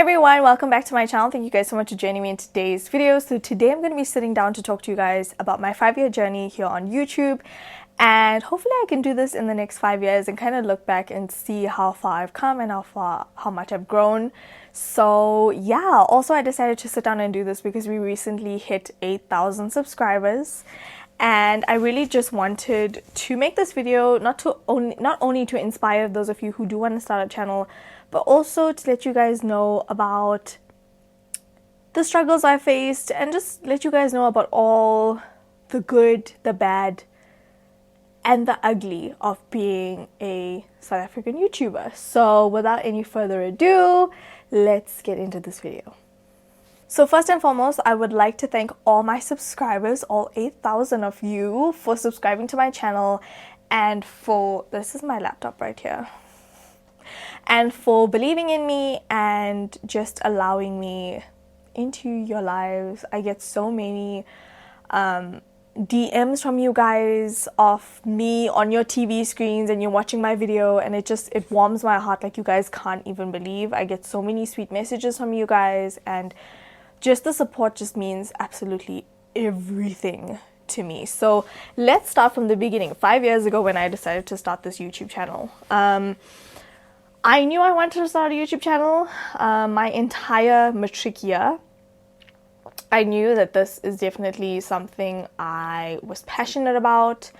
Hi everyone, welcome back to my channel. Thank you guys so much for joining me in today's video. So today I'm going to be sitting down to talk to you guys about my 5-year journey here on YouTube, and hopefully I can do this in the next 5 years and kind of look back and see how far I've come and how much I've grown. So yeah, also I decided to sit down and do this because we recently hit 8,000 subscribers. And I really just wanted to make this video not only to inspire those of you who do want to start a channel, but also to let you guys know about the struggles I faced and just let you guys know about all the good, the bad, and the ugly of being a South African YouTuber. So without any further ado, let's get into this video. So first and foremost, I would like to thank all my subscribers, all 8,000 of you, for subscribing to my channel and for, this is my laptop right here, and for believing in me and just allowing me into your lives. I get so many DMs from you guys of me on your TV screens and you're watching my video, and it warms my heart like you guys can't even believe. I get so many sweet messages from you guys, and just the support just means absolutely everything to me. So let's start from the beginning. 5 years ago when I decided to start this YouTube channel, I knew I wanted to start a YouTube channel my entire matric year. I knew that this is definitely something I was passionate about.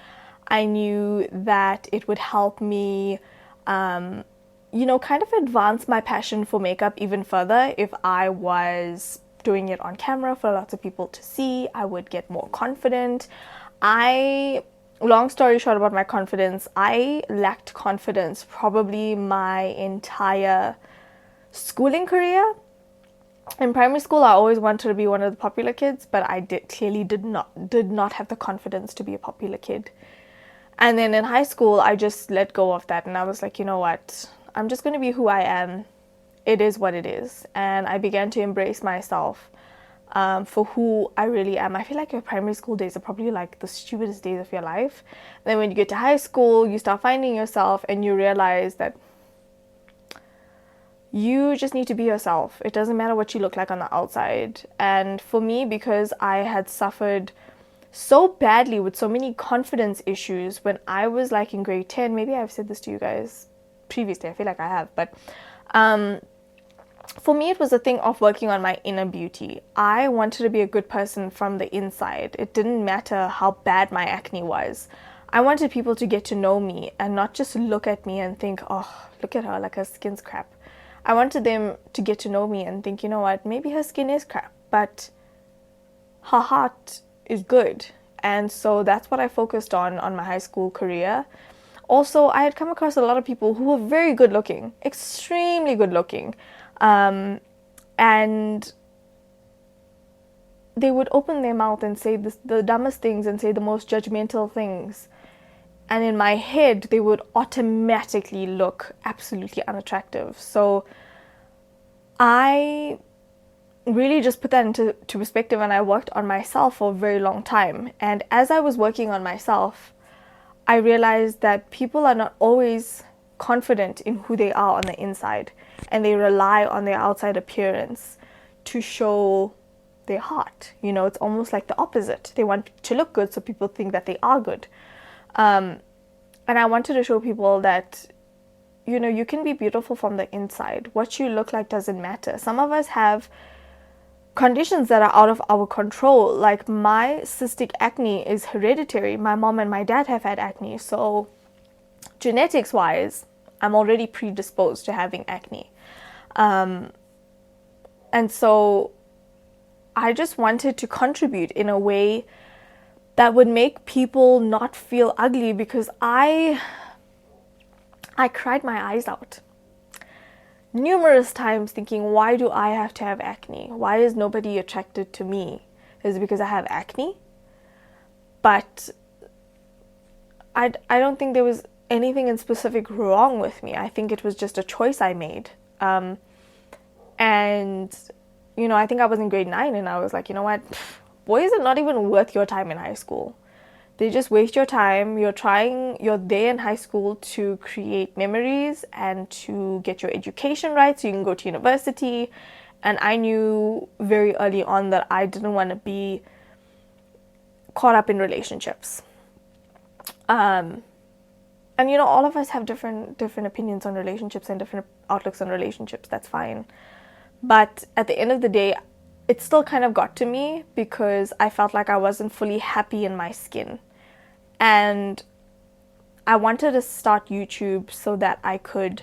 I knew that it would help me kind of advance my passion for makeup even further if I was doing it on camera for lots of people to see. I would get more confident. Long story short about my confidence, I lacked confidence probably my entire schooling career. In primary school, I always wanted to be one of the popular kids, but I clearly did not have the confidence to be a popular kid. And then in high school, I just let go of that, and I was like, you know what? I'm just going to be who I am. It is what it is. And I began to embrace myself for who I really am. I feel like your primary school days are probably like the stupidest days of your life. And then when you get to high school, you start finding yourself and you realize that you just need to be yourself. It doesn't matter what you look like on the outside. And for me, because I had suffered so badly with so many confidence issues when I was like in grade 10, maybe I've said this to you guys previously, I feel like I have, but for me, it was a thing of working on my inner beauty. I wanted to be a good person from the inside. It didn't matter how bad my acne was. I wanted people to get to know me and not just look at me and think, oh, look at her, like her skin's crap. I wanted them to get to know me and think, you know what, maybe her skin is crap, but her heart is good. And so that's what I focused on my high school career. Also, I had come across a lot of people who were very good looking, extremely good looking. And they would open their mouth and say the dumbest things and say the most judgmental things. And in my head, they would automatically look absolutely unattractive. So I really just put that into perspective, and I worked on myself for a very long time. And as I was working on myself, I realized that people are not always confident in who they are on the inside, and they rely on their outside appearance to show their heart. You know, it's almost like the opposite. They want to look good so people think that they are good. And I wanted to show people that, you know, you can be beautiful from the inside. What you look like doesn't matter. Some of us have conditions that are out of our control. Like my cystic acne is hereditary. My mom and my dad have had acne. So genetics wise, I'm already predisposed to having acne. And so I just wanted to contribute in a way that would make people not feel ugly, because I cried my eyes out numerous times thinking, why do I have to have acne? Why is nobody attracted to me? Is it because I have acne? But I don't think there was anything in specific wrong with me. I think it was just a choice I made. And, you know, I think I was in grade 9 and I was like, you know what? Boys are not even worth your time in high school. They just waste your time. You're there in high school to create memories and to get your education right so you can go to university. And I knew very early on that I didn't want to be caught up in relationships. And all of us have different opinions on relationships and different outlooks on relationships. That's fine. But at the end of the day, it still kind of got to me because I felt like I wasn't fully happy in my skin. And I wanted to start YouTube so that I could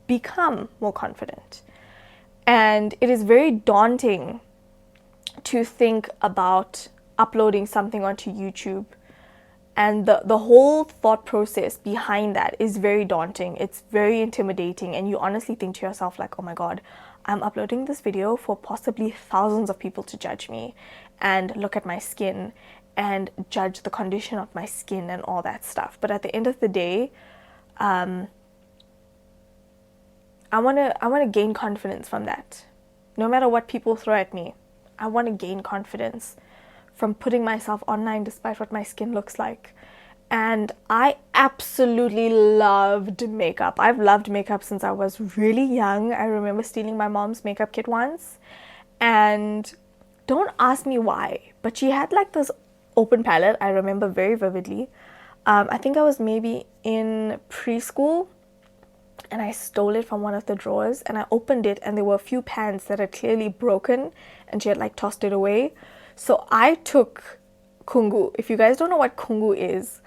become more confident. And it is very daunting to think about uploading something onto YouTube. And the whole thought process behind that is very daunting. It's very intimidating. And you honestly think to yourself like, oh my God, I'm uploading this video for possibly thousands of people to judge me and look at my skin and judge the condition of my skin and all that stuff. But at the end of the day, I want to gain confidence from that. No matter what people throw at me, I want to gain confidence from putting myself online despite what my skin looks like. And I absolutely loved makeup. I've loved makeup since I was really young. I remember stealing my mom's makeup kit once. And don't ask me why, but she had like this open palette. I remember very vividly. I think I was maybe in preschool and I stole it from one of the drawers and I opened it and there were a few pans that had clearly broken and she had like tossed it away. So I took kungu. If you guys don't know what kungu is,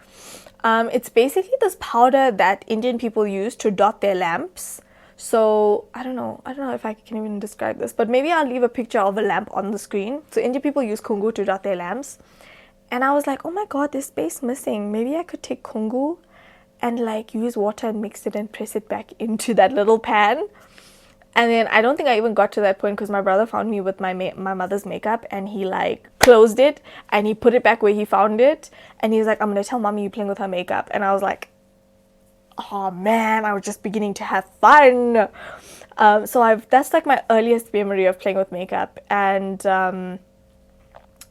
it's basically this powder that Indian people use to dot their lamps. So I don't know if I can even describe this, but maybe I'll leave a picture of a lamp on the screen. So Indian people use kungu to dot their lamps. And I was like, oh my God, there's space missing. Maybe I could take kungu and like use water and mix it and press it back into that little pan. And then I don't think I even got to that point because my brother found me with my mother's makeup and he like closed it and he put it back where he found it. And he's like, I'm going to tell mommy you're playing with her makeup. And I was like, oh man, I was just beginning to have fun. So that's like my earliest memory of playing with makeup. And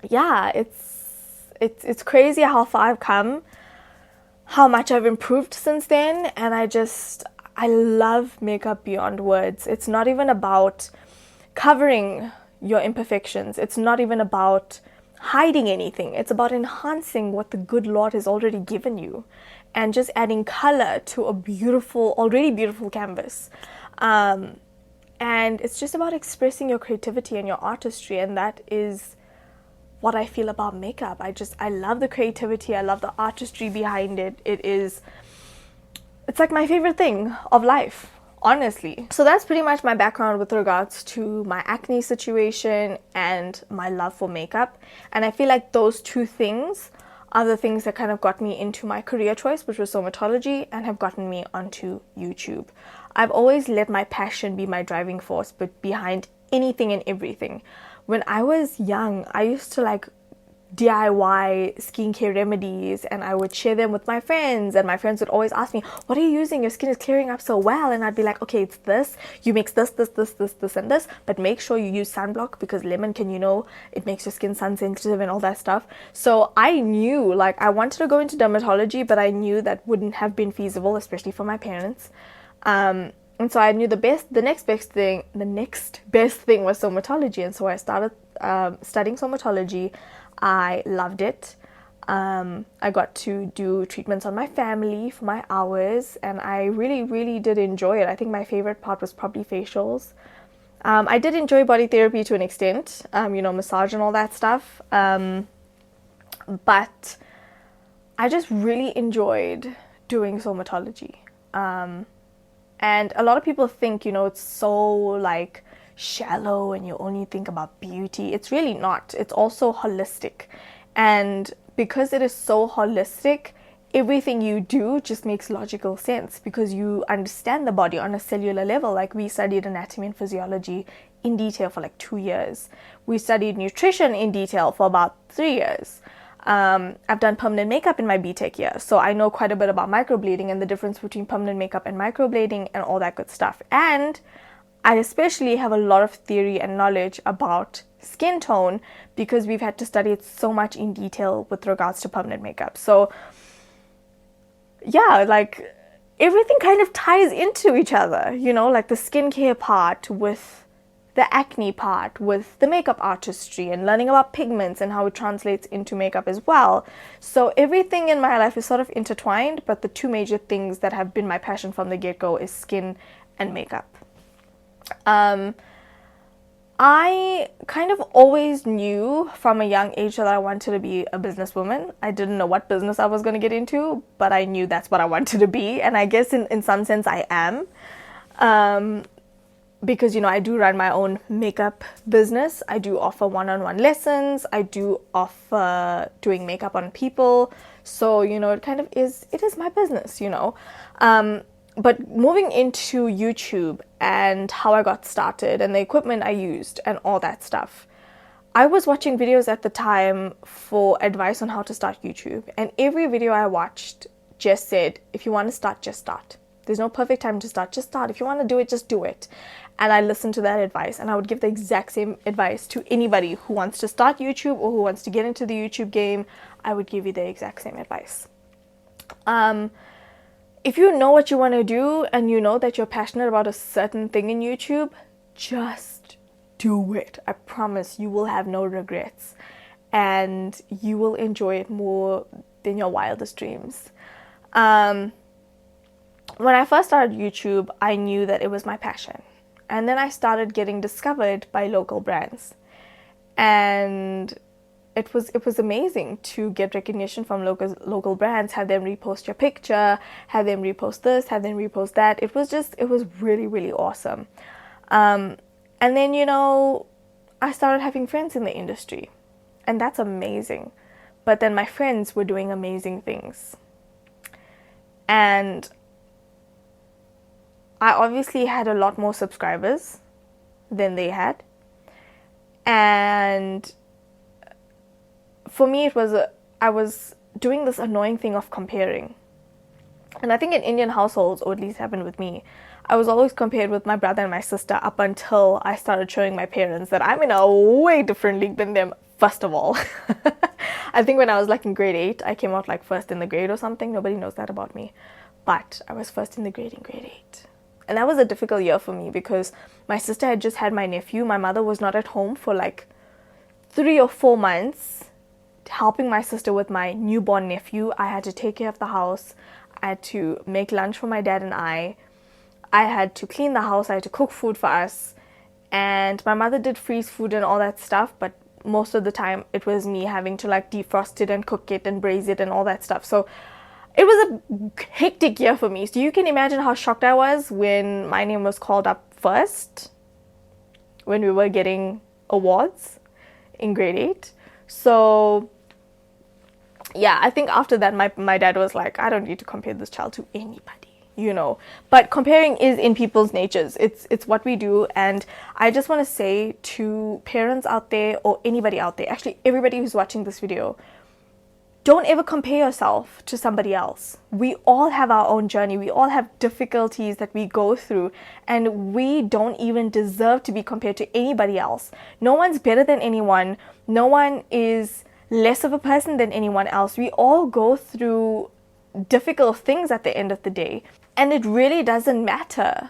yeah, it's crazy how far I've come, how much I've improved since then. And I love makeup beyond words. It's not even about covering your imperfections. It's not even about hiding anything. It's about enhancing what the good Lord has already given you and just adding color to a already beautiful canvas. And it's just about expressing your creativity and your artistry. And that is what I feel about makeup. I love the creativity. I love the artistry behind it. It's like my favorite thing of life, honestly. So that's pretty much my background with regards to my acne situation and my love for makeup. And I feel like those two things are the things that kind of got me into my career choice, which was somatology, and have gotten me onto YouTube. I've always let my passion be my driving force, but behind anything and everything. When I was young, I used to like DIY skincare remedies and I would share them with my friends, and my friends would always ask me, what are you using? Your skin is clearing up so well. And I'd be like, okay, it's this. You mix this and this, but make sure you use sunblock because lemon can, it makes your skin sun sensitive and all that stuff. So I knew like I wanted to go into dermatology, but I knew that wouldn't have been feasible, especially for my parents. And so I knew the next best thing was somatology. And so I started studying somatology. I loved it. I got to do treatments on my family for my hours, and I really, really did enjoy it. I think my favorite part was probably facials. I did enjoy body therapy to an extent, massage and all that stuff. But I just really enjoyed doing somatology. And a lot of people think, it's so like shallow and you only think about beauty. It's really not. It's also holistic. And because it is so holistic, everything you do just makes logical sense because you understand the body on a cellular level. Like we studied anatomy and physiology in detail for like 2 years. We studied nutrition in detail for about 3 years. I've done permanent makeup in my BTech year, so I know quite a bit about microblading and the difference between permanent makeup and microblading and all that good stuff. And I especially have a lot of theory and knowledge about skin tone because we've had to study it so much in detail with regards to permanent makeup. So yeah, like everything kind of ties into each other, you know, like the skincare part with the acne part, with the makeup artistry and learning about pigments and how it translates into makeup as well. So everything in my life is sort of intertwined, but the two major things that have been my passion from the get-go is skin and makeup. I kind of always knew from a young age that I wanted to be a businesswoman. I didn't know what business I was going to get into, but I knew that's what I wanted to be. And I guess in some sense I am. Because, you know, I do run my own makeup business. I do offer one-on-one lessons. I do offer doing makeup on people. So, you know, it is my business, you know. But moving into YouTube and how I got started and the equipment I used and all that stuff, I was watching videos at the time for advice on how to start YouTube. And every video I watched just said, if you want to start, just start. There's no perfect time to start, just start. If you want to do it, just do it. And I listened to that advice, and I would give the exact same advice to anybody who wants to start YouTube or who wants to get into the YouTube game. I would give you the exact same advice. If you know what you want to do and you know that you're passionate about a certain thing in YouTube, just do it. I promise you will have no regrets and you will enjoy it more than your wildest dreams. When I first started YouTube, I knew that it was my passion. And then I started getting discovered by local brands. And it was amazing to get recognition from local brands, have them repost your picture, have them repost this, have them repost that. It was really, really awesome. And then, you know, I started having friends in the industry, and that's amazing. But then my friends were doing amazing things. And I obviously had a lot more subscribers than they had. And for me, I was doing this annoying thing of comparing. And I think in Indian households, or at least happened with me, I was always compared with my brother and my sister up until I started showing my parents that I'm in a way different league than them, first of all. I think when I was like in grade 8, I came out like first in the grade or something. Nobody knows that about me. But I was first in the grade in grade 8. And that was a difficult year for me because my sister had just had my nephew. My mother was not at home for like 3 or 4 months, helping my sister with my newborn nephew. I had to take care of the house. I had to make lunch for my dad and I had to clean the house. I had to cook food for us. And my mother did freeze food and all that stuff, but most of the time it was me having to like defrost it and cook it and braise it and all that stuff. So it was a hectic year for me. So you can imagine how shocked I was when my name was called up first, when we were getting awards in grade 8. So yeah, I think after that, my dad was like, I don't need to compare this child to anybody, you know. But comparing is in people's natures. It's what we do. And I just want to say to parents out there or anybody out there, actually everybody who's watching this video, don't ever compare yourself to somebody else. We all have our own journey. We all have difficulties that we go through, and we don't even deserve to be compared to anybody else. No one's better than anyone. No one is less of a person than anyone else. We all go through difficult things at the end of the day, and it really doesn't matter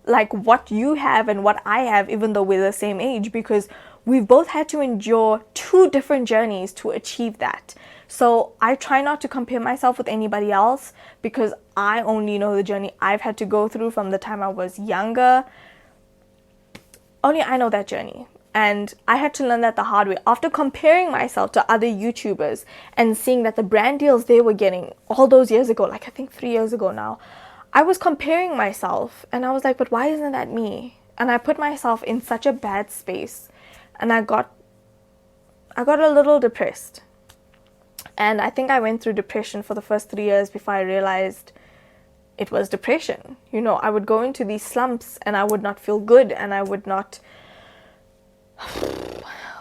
like what you have and what I have, even though we're the same age, because we've both had to endure 2 different journeys to achieve that. So I try not to compare myself with anybody else because I only know the journey I've had to go through from the time I was younger. Only I know that journey. And I had to learn that the hard way after comparing myself to other YouTubers and seeing that the brand deals they were getting all those years ago, like I think 3 years ago now, I was comparing myself and I was like, but why isn't that me? And I put myself in such a bad space. And I got a little depressed. And I think I went through depression for the first 3 years before I realized it was depression. You know, I would go into these slumps and I would not feel good and I would not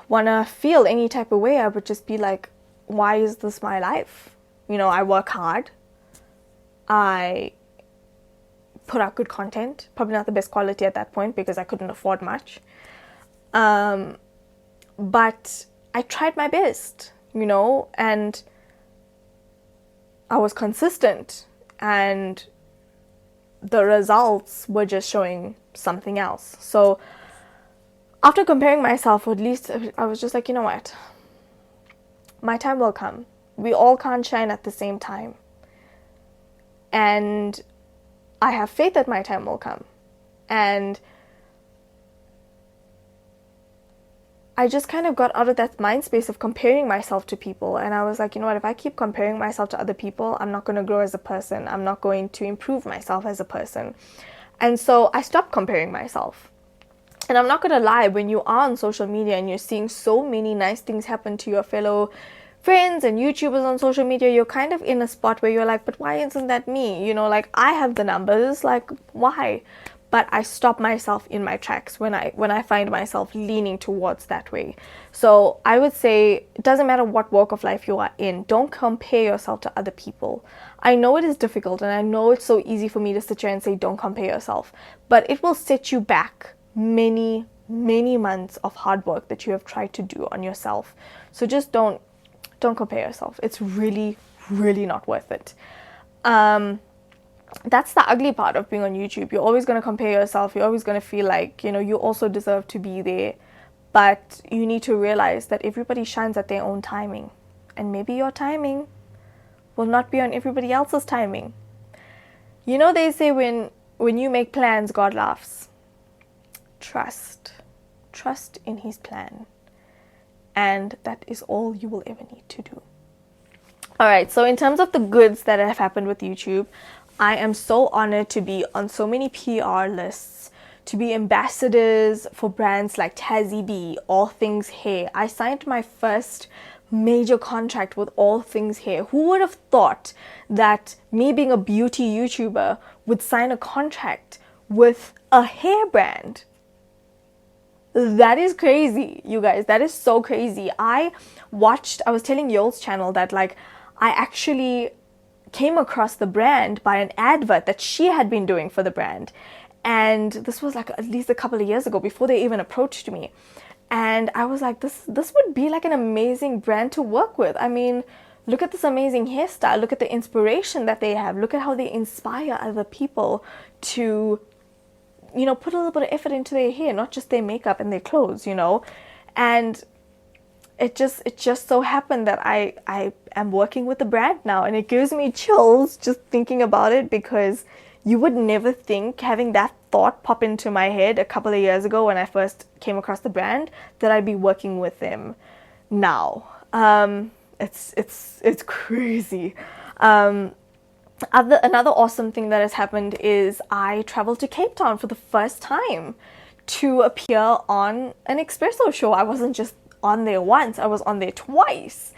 want to feel any type of way. I would just be like, why is this my life? You know, I work hard. I put out good content. Probably not the best quality at that point because I couldn't afford much. But I tried my best, you know, and I was consistent, and the results were just showing something else. So after comparing myself, or at least I was just like, you know what? My time will come. We all can't shine at the same time. And I have faith that my time will come. And I just kind of got out of that mind space of comparing myself to people. And I was like, you know what, if I keep comparing myself to other people, I'm not going to grow as a person. I'm not going to improve myself as a person. And so I stopped comparing myself. And I'm not going to lie, when you are on social media and you're seeing so many nice things happen to your fellow friends and YouTubers on social media, you're kind of in a spot where you're like, but why isn't that me? You know, like, I have the numbers, like, why? But I stop myself in my tracks when I find myself leaning towards that way. So I would say it doesn't matter what walk of life you are in, don't compare yourself to other people. I know it is difficult, and I know it's so easy for me to sit here and say don't compare yourself, but it will set you back many months of hard work that you have tried to do on yourself. So just don't compare yourself. It's really not worth it. That's the ugly part of being on YouTube. You're always going to compare yourself. You're always going to feel like, you know, you also deserve to be there. But you need to realize that everybody shines at their own timing. And maybe your timing will not be on everybody else's timing. You know, they say when you make plans, God laughs. Trust in his plan. And that is all you will ever need to do. All right, so in terms of the goods that have happened with YouTube, I am so honored to be on so many PR lists, to be ambassadors for brands like Tazzy B, All Things Hair. I signed my first major contract with All Things Hair. Who would have thought that me being a beauty YouTuber would sign a contract with a hair brand? That is crazy, you guys. That is so crazy. I was telling Yoel's channel that, like, I actually came across the brand by an advert that she had been doing for the brand. And this was like at least a couple of years ago, before they even approached me. And I was like, this would be like an amazing brand to work with. I mean, look at this amazing hairstyle. Look at the inspiration that they have. Look at how they inspire other people to, you know, put a little bit of effort into their hair, not just their makeup and their clothes, you know. And it just so happened that I am working with the brand now, and it gives me chills just thinking about it, because you would never think, having that thought pop into my head a couple of years ago when I first came across the brand, that I'd be working with them now. It's crazy. Another awesome thing that has happened is I traveled to Cape Town for the first time to appear on an espresso show. I wasn't just on there once, I was on there twice.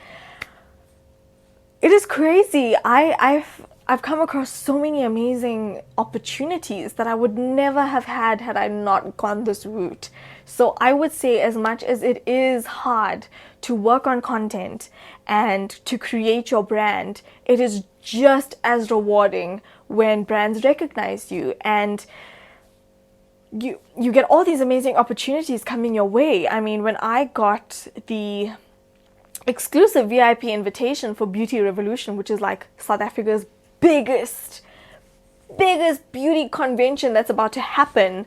It is crazy. I've come across so many amazing opportunities that I would never have had I not gone this route. So I would say, as much as it is hard to work on content and to create your brand, it is just as rewarding when brands recognize you and you get all these amazing opportunities coming your way. I mean, when I got the exclusive VIP invitation for Beauty Revolution, which is like South Africa's biggest beauty convention that's about to happen,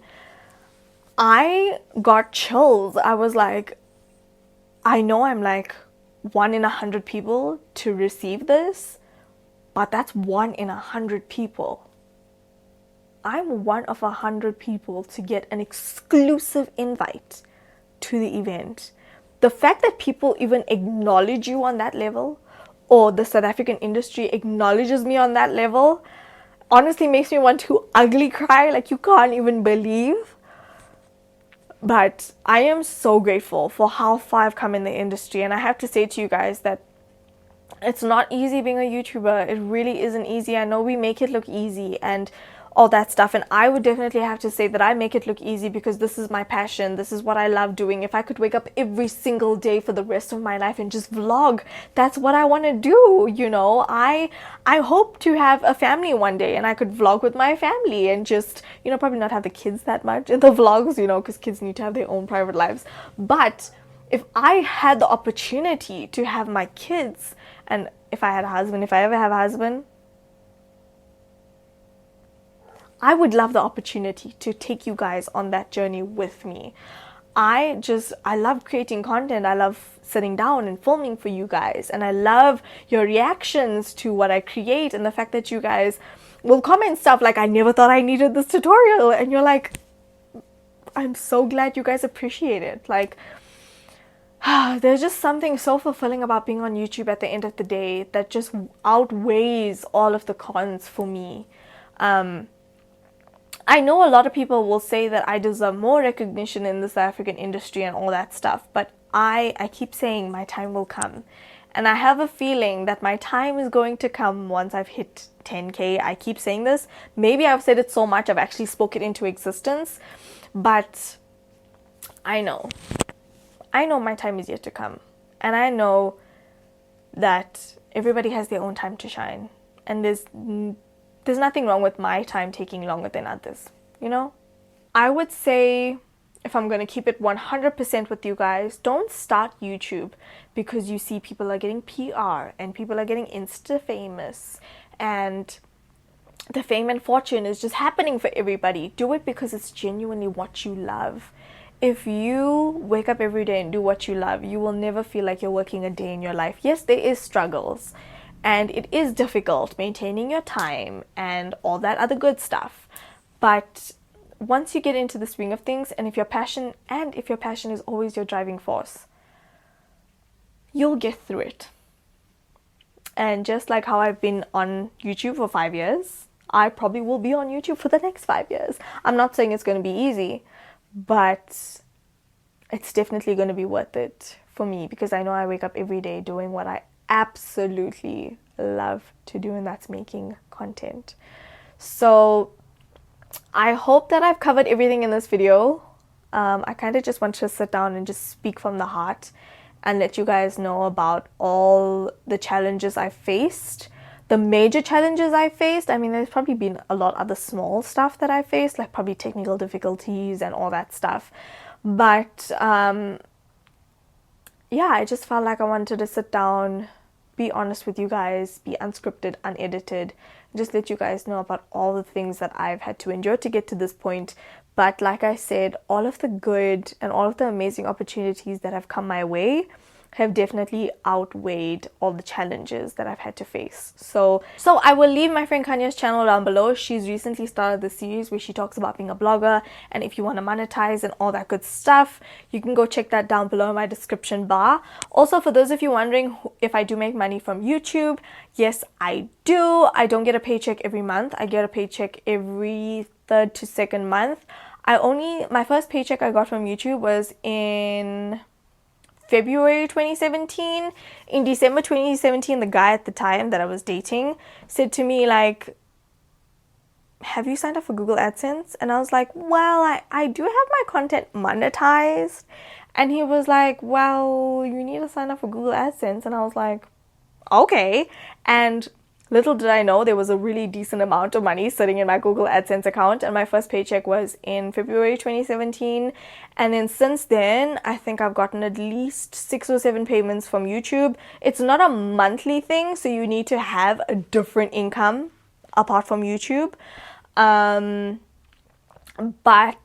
I got chills. I was like, I know I'm like 1 in 100 people to receive this, but that's 1 in 100 people. I'm 1 of 100 people to get an exclusive invite to the event. The fact that people even acknowledge you on that level, or the South African industry acknowledges me on that level, honestly makes me want to ugly cry, like you can't even believe. But I am so grateful for how far I've come in the industry, and I have to say to you guys that it's not easy being a YouTuber. It really isn't easy. I know we make it look easy and all that stuff, and I would definitely have to say that I make it look easy because this is my passion. This is what I love doing. If I could wake up every single day for the rest of my life and just vlog, that's what I want to do, you know. I hope to have a family one day and I could vlog with my family and just, you know, probably not have the kids that much in the vlogs, you know, because kids need to have their own private lives. But if I had the opportunity to have my kids, and if I had a husband, if I ever have a husband, I would love the opportunity to take you guys on that journey with me. I love creating content. I love sitting down and filming for you guys. And I love your reactions to what I create, and the fact that you guys will comment stuff like, I never thought I needed this tutorial. And you're like, I'm so glad you guys appreciate it. Like, there's just something so fulfilling about being on YouTube at the end of the day that just outweighs all of the cons for me. I know a lot of people will say that I deserve more recognition in the South African industry and all that stuff, but I keep saying my time will come. And I have a feeling that my time is going to come once I've hit 10K. I keep saying this. Maybe I've said it so much I've actually spoken it into existence, but I know my time is yet to come. And I know that everybody has their own time to shine. And there's nothing wrong with my time taking longer than others, you know? I would say, if I'm going to keep it 100% with you guys, don't start YouTube because you see people are getting PR and people are getting Insta famous and the fame and fortune is just happening for everybody. Do it because it's genuinely what you love. If you wake up every day and do what you love, you will never feel like you're working a day in your life. Yes, there is struggles. And it is difficult maintaining your time and all that other good stuff. But once you get into the swing of things, and if your passion is always your driving force, you'll get through it. And just like how I've been on YouTube for 5 years, I probably will be on YouTube for the next 5 years. I'm not saying it's going to be easy, but it's definitely going to be worth it for me because I know I wake up every day doing what I absolutely love to do, and that's making content. So I hope that I've covered everything in this video. I kind of just want to sit down and just speak from the heart and let you guys know about all the challenges I faced, the major challenges I faced. I mean, there's probably been a lot of other small stuff that I faced, like probably technical difficulties and all that stuff, but yeah, I just felt like I wanted to sit down, be honest with you guys, be unscripted, unedited, just let you guys know about all the things that I've had to endure to get to this point. But like I said, all of the good and all of the amazing opportunities that have come my way have definitely outweighed all the challenges that I've had to face. So I will leave my friend Kanya's channel down below. She's recently started this series where she talks about being a blogger, and if you want to monetize and all that good stuff, you can go check that down below in my description bar. Also, for those of you wondering if I do make money from YouTube, yes, I do. I don't get a paycheck every month. I get a paycheck every third to second month. My first paycheck I got from YouTube was in February 2017. In December 2017, the guy at the time that I was dating said to me, like, have you signed up for Google AdSense? And I was like, well, I do have my content monetized. And he was like, well, you need to sign up for Google AdSense. And I was like, okay. And little did I know there was a really decent amount of money sitting in my Google AdSense account, and my first paycheck was in February 2017. And then since then, I think I've gotten at least 6 or 7 payments from YouTube. It's not a monthly thing, so you need to have a different income apart from YouTube. But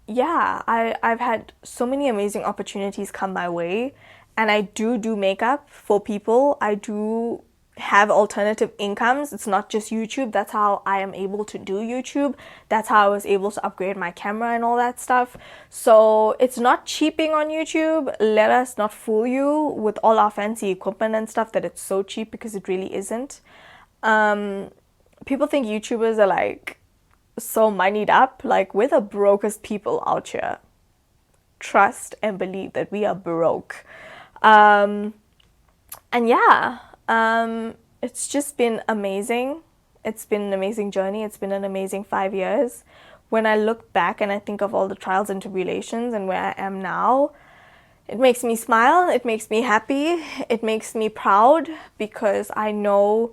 yeah, I've had so many amazing opportunities come my way, and I do makeup for people. I do have alternative incomes. It's not just YouTube. That's how I am able to do YouTube. That's how I was able to upgrade my camera and all that stuff. So it's not cheap being on YouTube. Let us not fool you with all our fancy equipment and stuff that it's so cheap, because it really isn't. People think YouTubers are like so moneyed up. Like, we're the brokest people out here. Trust and believe that we are broke. And yeah, it's just been amazing. It's been an amazing journey. It's been an amazing 5 years. When I look back and I think of all the trials and tribulations and where I am now, it makes me smile. It makes me happy. It makes me proud, because I know,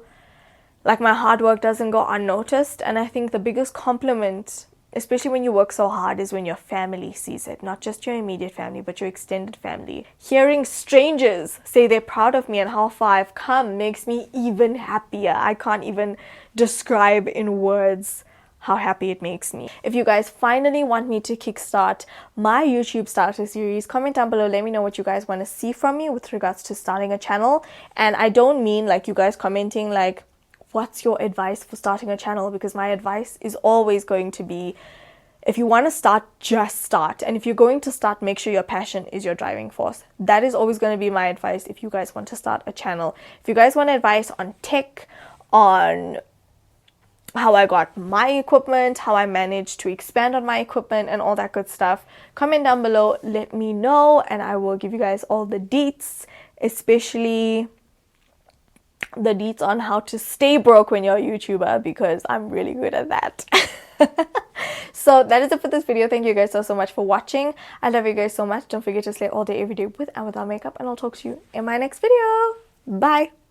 like, my hard work doesn't go unnoticed. And I think the biggest compliment especially when you work so hard, is when your family sees it. Not just your immediate family, but your extended family. Hearing strangers say they're proud of me and how far I've come makes me even happier. I can't even describe in words how happy it makes me. If you guys finally want me to kickstart my YouTube starter series, comment down below, let me know what you guys want to see from me with regards to starting a channel. And I don't mean like you guys commenting like, what's your advice for starting a channel? Because my advice is always going to be, if you want to start, just start. And if you're going to start, make sure your passion is your driving force. That is always going to be my advice if you guys want to start a channel. If you guys want advice on tech, on how I got my equipment, how I managed to expand on my equipment and all that good stuff, comment down below, let me know, and I will give you guys all the deets, especially the deets on how to stay broke when you're a YouTuber, because I'm really good at that. So that is it for this video. Thank you guys so much for watching. I love you guys so much. Don't forget to slay all day every day with and without makeup, and I'll talk to you in my next video. Bye.